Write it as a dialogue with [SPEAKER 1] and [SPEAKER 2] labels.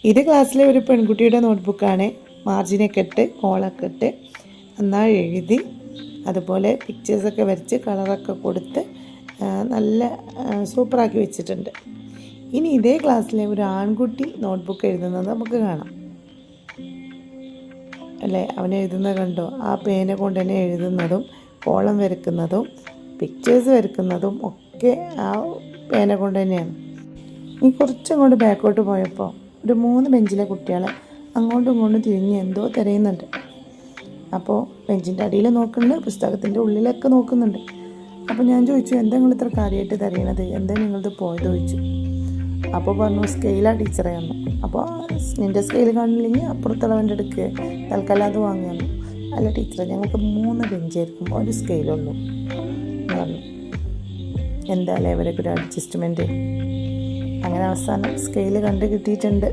[SPEAKER 1] ഇത് ക്ലാസ്സിലെ ഒരു പെൺകുട്ടിയുടെ നോട്ട്ബുക്കാണ്. മാർജിനൊക്കെ ഇട്ട് കോളൊക്കെ ഇട്ട് നന്നായി എഴുതി അതുപോലെ പിക്ചേഴ്സൊക്കെ വരച്ച് കളറൊക്കെ കൊടുത്ത് നല്ല സൂപ്പറാക്കി വെച്ചിട്ടുണ്ട്. ഇനി ഇതേ ക്ലാസ്സിലെ ഒരു ആൺകുട്ടി നോട്ട്ബുക്ക് എഴുതുന്നത് നമുക്ക് കാണാം അല്ലേ. അവൻ എഴുതുന്നത് കണ്ടോ? ആ പേന കൊണ്ട് തന്നെ എഴുതുന്നതും കോളം വരയ്ക്കുന്നതും പിക്ചേഴ്സ് വരയ്ക്കുന്നതും ഒക്കെ ആ പേന കൊണ്ട് തന്നെയാണ്. ഈ കുറച്ചങ്ങോട്ട് ബാക്കോട്ട് പോയപ്പോൾ ഒരു 3 ബെഞ്ചിലെ കുട്ടികൾ അങ്ങോട്ടും ഇങ്ങോട്ടും തിരിഞ്ഞ് എന്തോ തിരയുന്നുണ്ട്. അപ്പോൾ ബെഞ്ചിൻ്റെ അടിയിൽ നോക്കുന്നുണ്ട്, പുസ്തകത്തിൻ്റെ ഉള്ളിലൊക്കെ നോക്കുന്നുണ്ട്. അപ്പോൾ ഞാൻ ചോദിച്ചു, എന്താ നിങ്ങൾ ഇത്ര കാര്യമായിട്ട് തിരയണത്, എന്താ നിങ്ങളത് പോയത് ചോദിച്ചു. അപ്പോൾ പറഞ്ഞു, സ്കെയിലാണ് ടീച്ചറെ വന്നു. അപ്പോൾ നിൻ്റെ സ്കെയിൽ കാണില്ലെങ്കിൽ അപ്പുറത്തുള്ളവൻ്റെ അടുക്ക് തൽക്കാലം അത് വാങ്ങി വന്നു. അല്ല ടീച്ചറെ, ഞങ്ങൾക്ക് 3 ബെഞ്ചായിരിക്കും, ഒരു സ്കെയിലുള്ളൂ എന്ന് പറഞ്ഞു. എന്തായാലും ഇവരൊക്കെ ഒരു അഡ്ജസ്റ്റ്മെൻറ്റ്. അങ്ങനെ അവസാനം സ്കെയിൽ കണ്ട് കിട്ടിയിട്ടുണ്ട്.